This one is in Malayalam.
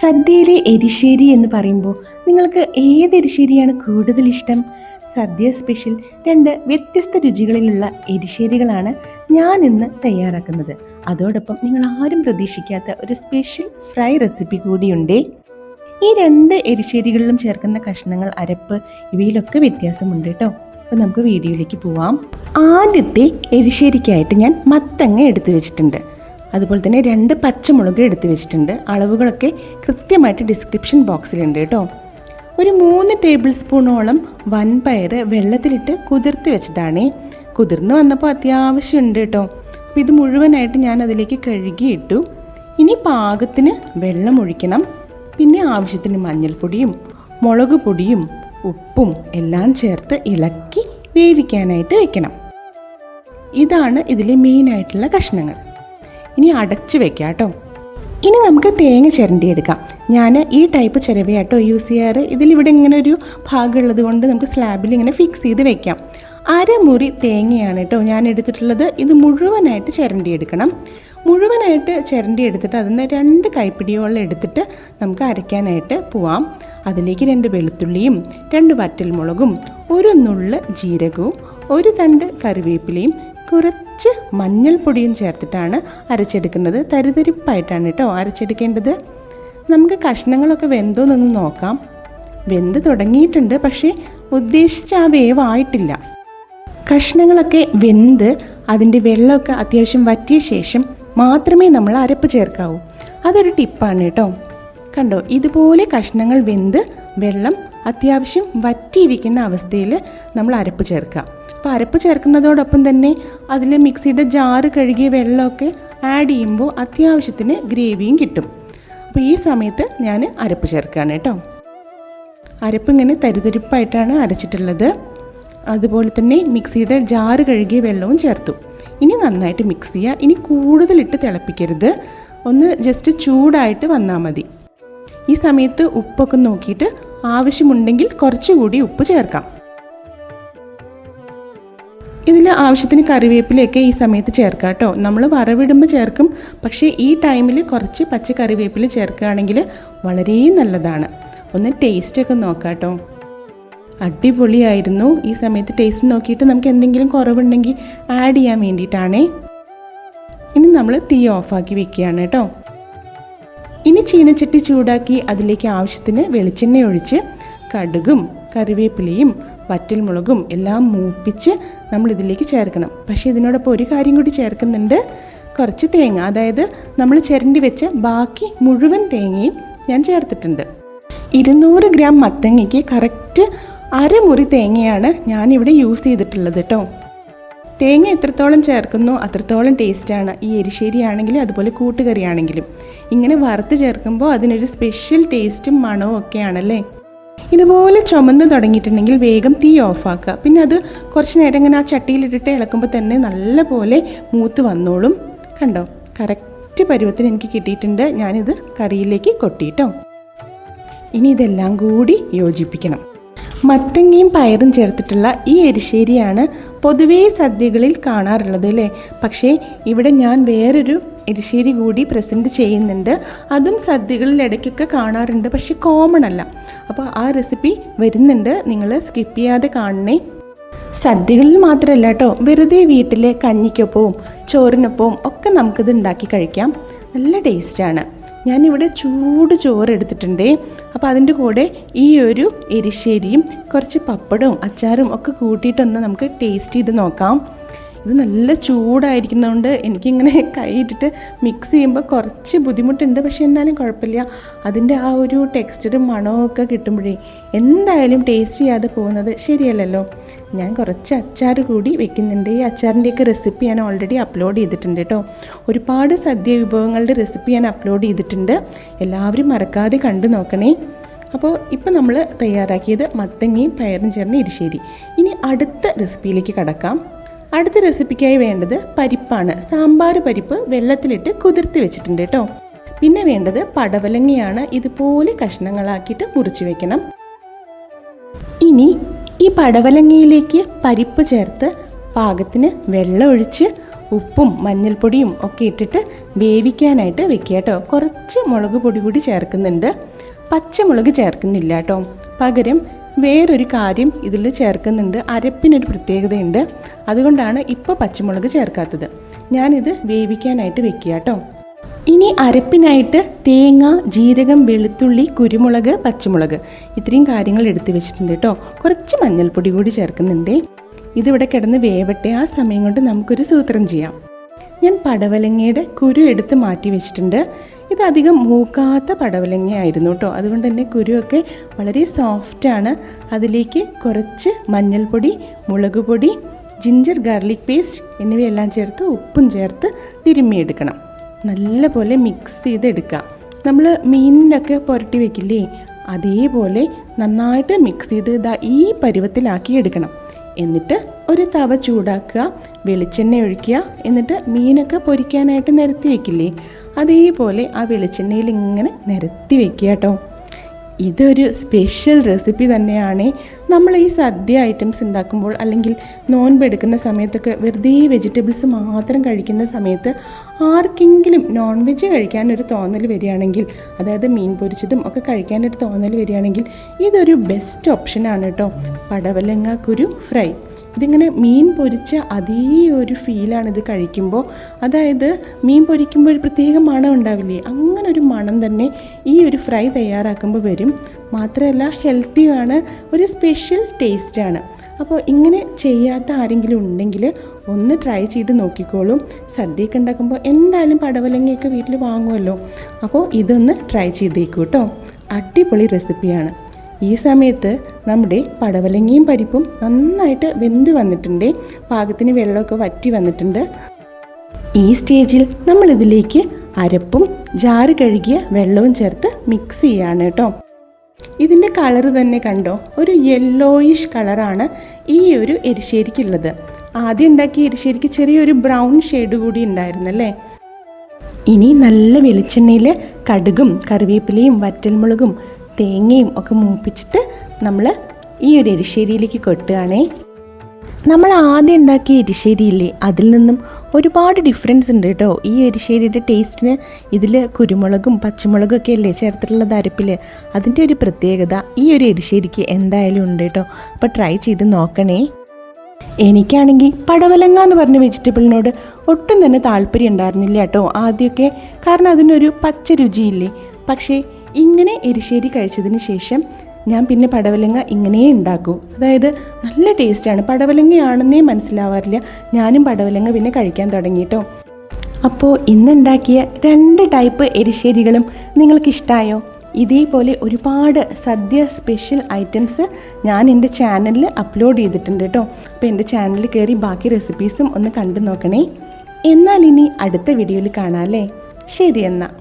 സദ്യയിലെ എരിശ്ശേരി എന്ന് പറയുമ്പോൾ നിങ്ങൾക്ക് ഏത് എരിശ്ശേരിയാണ് കൂടുതൽ ഇഷ്ടം? സദ്യ സ്പെഷ്യൽ 2 വ്യത്യസ്ത രുചികളിലുള്ള എരിശ്ശേരികളാണ് ഞാൻ ഇന്ന് തയ്യാറാക്കുന്നത്. അതോടൊപ്പം നിങ്ങൾ ആരും പ്രതീക്ഷിക്കാത്ത ഒരു സ്പെഷ്യൽ ഫ്രൈ റെസിപ്പി കൂടിയുണ്ട്. ഈ 2 എരിശ്ശേരികളിലും ചേർക്കുന്ന കഷ്ണങ്ങൾ, അരപ്പ് ഇവയിലൊക്കെ വ്യത്യാസമുണ്ട് കേട്ടോ. അപ്പോൾ നമുക്ക് വീഡിയോയിലേക്ക് പോവാം. ആദ്യത്തെ എരിശ്ശേരിക്കായിട്ട് ഞാൻ മത്തങ്ങ എടുത്തു വെച്ചിട്ടുണ്ട്. അതുപോലെ തന്നെ 2 പച്ചമുളക് എടുത്തു വെച്ചിട്ടുണ്ട്. അളവുകളൊക്കെ കൃത്യമായിട്ട് ഡിസ്ക്രിപ്ഷൻ ബോക്സിലുണ്ട് കേട്ടോ. ഒരു 3 ടേബിൾ സ്പൂണോളം വൻപയർ വെള്ളത്തിലിട്ട് കുതിർത്ത് വെച്ചതാണ്. കുതിർന്ന് വന്നപ്പോൾ അത്യാവശ്യമുണ്ട് കേട്ടോ. അപ്പോൾ ഇത് മുഴുവനായിട്ട് ഞാൻ അതിലേക്ക് കഴുകിയിട്ടു. ഇനി പാകത്തിന് വെള്ളം ഒഴിക്കണം. പിന്നെ ആവശ്യത്തിന് മഞ്ഞൾപ്പൊടിയും മുളക് പൊടിയും ഉപ്പും എല്ലാം ചേർത്ത് ഇളക്കി വേവിക്കാനായിട്ട് വെക്കണം. ഇതാണ് ഇതിലെ മെയിനായിട്ടുള്ള കഷ്ണങ്ങൾ. ഇനി അടച്ചു വെക്കാം കേട്ടോ. ഇനി നമുക്ക് തേങ്ങ ചിരണ്ടിയെടുക്കാം. ഞാൻ ഈ ടൈപ്പ് ചിരവയാട്ടോ യൂസ് ചെയ്യാറ്. ഇതിലിവിടെ ഇങ്ങനെ ഒരു ഭാഗമുള്ളത് കൊണ്ട് നമുക്ക് സ്ലാബിൽ ഇങ്ങനെ ഫിക്സ് ചെയ്ത് വെക്കാം. അരമുറി തേങ്ങയാണ് കേട്ടോ ഞാൻ എടുത്തിട്ടുള്ളത്. ഇത് മുഴുവനായിട്ട് ചിരണ്ടിയെടുക്കണം. മുഴുവനായിട്ട് ചിരണ്ടിയെടുത്തിട്ട് അതിന് 2 കൈപ്പിടിയോളം എടുത്തിട്ട് നമുക്ക് അരയ്ക്കാനായിട്ട് പോവാം. അതിലേക്ക് 2 വെളുത്തുള്ളിയും 2 വറ്റൽമുളകും 1 നുള്ള് ജീരകവും 1 തണ്ട് കറിവേപ്പിലയും കുറച്ച് മഞ്ഞൾപ്പൊടിയും ചേർത്തിട്ടാണ് അരച്ചെടുക്കുന്നത്. തരിതരിപ്പായിട്ടാണ് കേട്ടോ അരച്ചെടുക്കേണ്ടത്. നമുക്ക് കഷ്ണങ്ങളൊക്കെ വെന്തോന്നൊന്ന് നോക്കാം. വെന്ത് തുടങ്ങിയിട്ടുണ്ട്, പക്ഷേ ഉദ്ദേശിച്ച ആ വേവായിട്ടില്ല. കഷ്ണങ്ങളൊക്കെ വെന്ത് അതിൻ്റെ വെള്ളമൊക്കെ അത്യാവശ്യം വറ്റിയ ശേഷം മാത്രമേ നമ്മൾ അരപ്പ് ചേർക്കാവൂ. അതൊരു ടിപ്പാണ് കേട്ടോ. കണ്ടോ, ഇതുപോലെ കഷ്ണങ്ങൾ വെന്ത് വെള്ളം അത്യാവശ്യം വറ്റിയിരിക്കുന്ന അവസ്ഥയിൽ നമ്മൾ അരപ്പ് ചേർക്കുക. അപ്പോൾ അരപ്പ് ചേർക്കുന്നതോടൊപ്പം തന്നെ അതിൽ മിക്സിയുടെ ജാറ് കഴുകിയ വെള്ളമൊക്കെ ആഡ് ചെയ്യുമ്പോൾ അത്യാവശ്യത്തിന് ഗ്രേവിയും കിട്ടും. അപ്പോൾ ഈ സമയത്ത് ഞാൻ അരപ്പ് ചേർക്കുകയാണ് കേട്ടോ. അരപ്പ് ഇങ്ങനെ തരിതരിപ്പായിട്ടാണ് അരച്ചിട്ടുള്ളത്. അതുപോലെ തന്നെ മിക്സിയുടെ ജാറ് കഴുകിയ വെള്ളവും ചേർത്തു. ഇനി നന്നായിട്ട് മിക്സ് ചെയ്യുക. ഇനി കൂടുതലിട്ട് തിളപ്പിക്കരുത്. ഒന്ന് ജസ്റ്റ് ചൂടായിട്ട് വന്നാൽ മതി. ഈ സമയത്ത് ഉപ്പൊക്കെ നോക്കിയിട്ട് ആവശ്യമുണ്ടെങ്കിൽ കുറച്ചുകൂടി ഉപ്പ് ചേർക്കാം. ഇതിൽ ആവശ്യത്തിന് കറിവേപ്പിലയൊക്കെ ഈ സമയത്ത് ചേർക്കാം കേട്ടോ. നമ്മൾ വറവിടുമ്പോൾ ചേർക്കും, പക്ഷേ ഈ ടൈമിൽ കുറച്ച് പച്ച കറിവേപ്പില ചേർക്കുകയാണെങ്കിൽ വളരെ നല്ലതാണ്. ഒന്ന് ടേസ്റ്റൊക്കെ നോക്കാം കേട്ടോ. അടിപൊളിയായിരുന്നു. ഈ സമയത്ത് ടേസ്റ്റ് നോക്കിയിട്ട് നമുക്ക് എന്തെങ്കിലും കുറവുണ്ടെങ്കിൽ ആഡ് ചെയ്യാൻ വേണ്ടിയിട്ടാണേ. ഇനി നമ്മൾ തീ ഓഫാക്കി വെക്കുകയാണ് കേട്ടോ. ഇനി ചീനച്ചട്ടി ചൂടാക്കി അതിലേക്ക് ആവശ്യത്തിന് വെളിച്ചെണ്ണ ഒഴിച്ച് കടുകും കറിവേപ്പിലയും വറ്റൽമുളകും എല്ലാം മൂപ്പിച്ച് നമ്മൾ ഇതിലേക്ക് ചേർക്കണം. പക്ഷേ ഇതിനോടൊപ്പം ഒരു കാര്യം കൂടി ചേർക്കുന്നുണ്ട്. കുറച്ച് തേങ്ങ, അതായത് നമ്മൾ ചിരണ്ടി വെച്ച ബാക്കി മുഴുവൻ തേങ്ങയും ഞാൻ ചേർത്തിട്ടുണ്ട്. 200 ഗ്രാം മത്തങ്ങയ്ക്ക് കറക്റ്റ് അരമുറി തേങ്ങയാണ് ഞാനിവിടെ യൂസ് ചെയ്തിട്ടുള്ളത് കേട്ടോ. തേങ്ങ എത്രത്തോളം ചേർക്കുന്നോ അത്രത്തോളം ടേസ്റ്റാണ് ഈ എരിശ്ശേരി ആണെങ്കിലും അതുപോലെ കൂട്ടുകറി ആണെങ്കിലും. ഇങ്ങനെ വറുത്ത് ചേർക്കുമ്പോൾ അതിനൊരു സ്പെഷ്യൽ ടേസ്റ്റും മണവും ഒക്കെ ആണല്ലേ. ഇതുപോലെ ചുമന്ന് തുടങ്ങിയിട്ടുണ്ടെങ്കിൽ വേഗം തീ ഓഫാക്കുക. പിന്നെ അത് കുറച്ച് നേരം ഇങ്ങനെ ആ ചട്ടിയിലിട്ടിട്ട് ഇളക്കുമ്പോൾ തന്നെ നല്ലപോലെ മൂത്ത് വന്നോളും. കണ്ടോ, കറക്റ്റ് പരുവത്തിന് എനിക്ക് കിട്ടിയിട്ടുണ്ട്. ഞാനിത് കറിയിലേക്ക് കൊട്ടിയിട്ടോ. ഇനി ഇതെല്ലാം കൂടി യോജിപ്പിക്കണം. മത്തങ്ങയും പയറും ചേർത്തിട്ടുള്ള ഈ എരിശ്ശേരിയാണ് പൊതുവേ സദ്യകളിൽ കാണാറുള്ളത് അല്ലേ. പക്ഷേ ഇവിടെ ഞാൻ വേറൊരു എരിശ്ശേരി കൂടി പ്രസൻറ്റ് ചെയ്യുന്നുണ്ട്. അതും സദ്യകളിൽ ഇടയ്ക്കൊക്കെ കാണാറുണ്ട്, പക്ഷേ കോമൺ അല്ല. അപ്പോൾ ആ റെസിപ്പി വരുന്നുണ്ട്, നിങ്ങൾ സ്കിപ്പ് ചെയ്യാതെ കാണണേ. സദ്യകളിൽ മാത്രമല്ല കേട്ടോ, വെറുതെ വീട്ടിൽ കഞ്ഞിക്കൊപ്പവും ചോറിനൊപ്പവും ഒക്കെ നമുക്കിത് ഉണ്ടാക്കി കഴിക്കാം. നല്ല ടേസ്റ്റാണ്. ഞാനിവിടെ ചൂട് ചോറ് എടുത്തിട്ടുണ്ടേ. അപ്പോൾ അതിൻ്റെ കൂടെ ഈ ഒരു എരിശ്ശേരിയും കുറച്ച് പപ്പടവും അച്ചാറും ഒക്കെ കൂട്ടിയിട്ടൊന്ന് നമുക്ക് ടേസ്റ്റ് ചെയ്ത് നോക്കാം. ഇത് നല്ല ചൂടായിരിക്കുന്നതുകൊണ്ട് എനിക്കിങ്ങനെ കൈയിട്ടിട്ട് മിക്സ് ചെയ്യുമ്പോൾ കുറച്ച് ബുദ്ധിമുട്ടുണ്ട്. പക്ഷേ എന്നാലും കുഴപ്പമില്ല. അതിൻ്റെ ആ ഒരു ടെക്സ്ചറും മണവും ഒക്കെ കിട്ടുമ്പോഴേ എന്തായാലും ടേസ്റ്റ് ചെയ്യാതെ പോകുന്നത് ശരിയല്ലല്ലോ. ഞാൻ കുറച്ച് അച്ചാർ കൂടി വെക്കുന്നുണ്ട്. ഈ അച്ചാറിൻ്റെയൊക്കെ റെസിപ്പി ഞാൻ ഓൾറെഡി അപ്ലോഡ് ചെയ്തിട്ടുണ്ട് കേട്ടോ. ഒരുപാട് സദ്യ വിഭവങ്ങളുടെ റെസിപ്പി ഞാൻ അപ്ലോഡ് ചെയ്തിട്ടുണ്ട്. എല്ലാവരും മറക്കാതെ കണ്ടു നോക്കണേ. അപ്പോൾ ഇപ്പോൾ നമ്മൾ തയ്യാറാക്കിയത് മത്തങ്ങയും പയറും ചേർന്ന എരിശ്ശേരി. ഇനി അടുത്ത റെസിപ്പിയിലേക്ക് കടക്കാം. അടുത്ത റെസിപ്പിക്കായി വേണ്ടത് പരിപ്പാണ്. സാമ്പാർ പരിപ്പ് വെള്ളത്തിലിട്ട് കുതിർത്ത് വെച്ചിട്ടുണ്ട് കേട്ടോ. പിന്നെ വേണ്ടത് പടവലങ്ങയാണ്. ഇതുപോലെ കഷ്ണങ്ങളാക്കിയിട്ട് മുറിച്ച് വെക്കണം. ഇനി ഈ പടവലങ്ങയിലേക്ക് പരിപ്പ് ചേർത്ത് പാകത്തിന് വെള്ളം ഒഴിച്ച് ഉപ്പും മഞ്ഞൾപ്പൊടിയും ഒക്കെ ഇട്ടിട്ട് വേവിക്കാനായിട്ട് വെക്കുക കേട്ടോ. കുറച്ച് മുളക് പൊടി കൂടി ചേർക്കുന്നുണ്ട്. പച്ചമുളക് ചേർക്കുന്നില്ല കേട്ടോ. പകരം വേറൊരു കാര്യം ഇതിൽ ചേർക്കുന്നുണ്ട്. അരപ്പിനൊരു പ്രത്യേകതയുണ്ട്, അതുകൊണ്ടാണ് ഇപ്പോൾ പച്ചമുളക് ചേർക്കാത്തത്. ഞാനിത് വേവിക്കാനായിട്ട് വെക്കുക കേട്ടോ. ഇനി അരപ്പിനായിട്ട് തേങ്ങ, ജീരകം, വെളുത്തുള്ളി, കുരുമുളക്, പച്ചമുളക് ഇത്രയും കാര്യങ്ങൾ എടുത്ത് വെച്ചിട്ടുണ്ട് കേട്ടോ. കുറച്ച് മഞ്ഞൾപ്പൊടി കൂടി ചേർക്കുന്നുണ്ട്. ഇതിവിടെ കിടന്ന് വേവട്ടെ. ആ സമയം കൊണ്ട് നമുക്കൊരു സൂത്രം ചെയ്യാം. ഞാൻ പടവലങ്ങയുടെ കുരു എടുത്ത് മാറ്റി വെച്ചിട്ടുണ്ട്. ഇതധികം മൂക്കാത്ത പടവലങ്ങയായിരുന്നു കേട്ടോ, അതുകൊണ്ട് തന്നെ കുരുവൊക്കെ വളരെ സോഫ്റ്റാണ്. അതിലേക്ക് കുറച്ച് മഞ്ഞൾപ്പൊടി, മുളക് പൊടി, ജിഞ്ചർ ഗാർലിക് പേസ്റ്റ് എന്നിവയെല്ലാം ചേർത്ത് ഉപ്പും ചേർത്ത് തിരുമ്മിയെടുക്കണം. നല്ലപോലെ മിക്സ് ചെയ്തെടുക്കുക. നമ്മൾ മീനിനൊക്കെ പുരട്ടി വെക്കില്ലേ, അതേപോലെ നന്നായിട്ട് മിക്സ് ചെയ്ത് ഈ പരുവത്തിലാക്കി എടുക്കണം. എന്നിട്ട് ഒരു തവ ചൂടാക്കുക, വെളിച്ചെണ്ണ ഒഴിക്കുക. എന്നിട്ട് മീനൊക്കെ പൊരിക്കാനായിട്ട് നിരത്തി വെക്കില്ലേ, അതേപോലെ ആ വെളിച്ചെണ്ണയിൽ ഇങ്ങനെ നിരത്തി വെക്കുക കേട്ടോ. ഇതൊരു സ്പെഷ്യൽ റെസിപ്പി തന്നെയാണ്. നമ്മൾ ഈ സദ്യ ഐറ്റംസ് ഉണ്ടാക്കുമ്പോൾ അല്ലെങ്കിൽ നോൻപ് എടുക്കുന്ന സമയത്തൊക്കെ വെറുതെ വെജിറ്റബിൾസ് മാത്രം കഴിക്കുന്ന സമയത്ത് ആർക്കെങ്കിലും നോൺ വെജ് കഴിക്കാനൊരു തോന്നൽ വരികയാണെങ്കിൽ, അതായത് മീൻ പൊരിച്ചതും ഒക്കെ കഴിക്കാനൊരു തോന്നൽ വരികയാണെങ്കിൽ ഇതൊരു ബെസ്റ്റ് ഓപ്ഷനാണ് കേട്ടോ. പടവലങ്ങ കുരു ഫ്രൈ. ഇതിങ്ങനെ മീൻ പൊരിച്ച അതേ ഒരു ഫീലാണ് ഇത് കഴിക്കുമ്പോൾ. അതായത് മീൻ പൊരിക്കുമ്പോൾ ഒരു പ്രത്യേക മണം ഉണ്ടാവില്ലേ, അങ്ങനെ ഒരു മണം തന്നെ ഈ ഒരു ഫ്രൈ തയ്യാറാക്കുമ്പോൾ വരും. മാത്രമല്ല ഹെൽത്തിയാണ്, ഒരു സ്പെഷ്യൽ ടേസ്റ്റാണ്. അപ്പോൾ ഇങ്ങനെ ചെയ്യാത്ത ആരെങ്കിലും ഉണ്ടെങ്കിൽ ഒന്ന് ട്രൈ ചെയ്ത് നോക്കിക്കോളും. സദ്യയൊക്കെ ഉണ്ടാക്കുമ്പോൾ എന്തായാലും പടവലങ്ങയൊക്കെ വീട്ടിൽ വാങ്ങുമല്ലോ, അപ്പോൾ ഇതൊന്ന് ട്രൈ ചെയ്തേക്കൂ കേട്ടോ. അടിപൊളി റെസിപ്പിയാണ്. ഈ സമയത്ത് നമ്മുടെ പടവലങ്ങയും പരിപ്പും നന്നായിട്ട് വെന്ത് വന്നിട്ടുണ്ട്. പാകത്തിന് വെള്ളമൊക്കെ വറ്റി വന്നിട്ടുണ്ട്. ഈ സ്റ്റേജിൽ നമ്മളിതിലേക്ക് അരപ്പും ജാറ് കഴുകിയ വെള്ളവും ചേർത്ത് മിക്സ് ചെയ്യാണ് കേട്ടോ. ഇതിൻ്റെ കളറ് തന്നെ കണ്ടോ, ഒരു യെല്ലോയിഷ് കളറാണ് ഈ ഒരു എരിശ്ശേരിക്കുള്ളത്. ആദ്യം ഉണ്ടാക്കിയ എരിശ്ശേരിക്ക് ചെറിയൊരു ബ്രൗൺ ഷെയ്ഡ് കൂടി ഉണ്ടായിരുന്നല്ലേ. ഇനി നല്ല വെളിച്ചെണ്ണയിൽ കടുകും കറിവേപ്പിലയും വറ്റൽമുളകും തേങ്ങയും ഒക്കെ മൂപ്പിച്ചിട്ട് നമ്മൾ ഈ ഒരു എരിശ്ശേരിയിലേക്ക് കൊട്ടുകയാണേ. നമ്മൾ ആദ്യം ഉണ്ടാക്കിയ എരിശ്ശേരിയില്ലേ, അതിൽ നിന്നും ഒരുപാട് ഡിഫറൻസ് ഉണ്ട് കേട്ടോ. ഈ എരിശ്ശേരിയുടെ ടേസ്റ്റിന് ഇതിൽ കുരുമുളകും പച്ചമുളകും ഒക്കെ അല്ലേ ചേർത്തിട്ടുള്ളത് അരപ്പിൽ. അതിൻ്റെ ഒരു പ്രത്യേകത ഈ ഒരു എരിശ്ശേരിക്ക് എന്തായാലും ഉണ്ട് കേട്ടോ. അപ്പോൾ ട്രൈ ചെയ്ത് നോക്കണേ. എനിക്കാണെങ്കിൽ പടവലങ്ങ എന്ന് പറഞ്ഞ വെജിറ്റബിളിനോട് ഒട്ടും തന്നെ താല്പര്യം ഉണ്ടായിരുന്നില്ല കേട്ടോ ആദ്യമൊക്കെ, കാരണം അതിനൊരു പച്ച രുചിയില്ലേ. പക്ഷേ ഇങ്ങനെ എരിശ്ശേരി കഴിച്ചതിന് ശേഷം ഞാൻ പിന്നെ പടവലങ്ങ ഇങ്ങനെ ഉണ്ടാക്കും. അതായത് നല്ല ടേസ്റ്റാണ്. പടവലങ്ങയാണെന്നേ മനസ്സിലാവാറില്ല. ഞാനും പടവലങ്ങ പിന്നെ കഴിക്കാൻ തുടങ്ങി കേട്ടോ. അപ്പോൾ ഇന്നുണ്ടാക്കിയ 2 ടൈപ്പ് എരിശ്ശേരികളും നിങ്ങൾക്കിഷ്ടമായോ? ഇതേപോലെ ഒരുപാട് സദ്യ സ്പെഷ്യൽ ഐറ്റംസ് ഞാൻ എൻ്റെ ചാനലിൽ അപ്ലോഡ് ചെയ്തിട്ടുണ്ട് കേട്ടോ. അപ്പോൾ എൻ്റെ ചാനലിൽ കയറി ബാക്കി റെസിപ്പീസും ഒന്ന് കണ്ടു നോക്കണേ. എന്നാൽ ഇനി അടുത്ത വീഡിയോയിൽ കാണാം അല്ലേ. ശരി എന്നാൽ.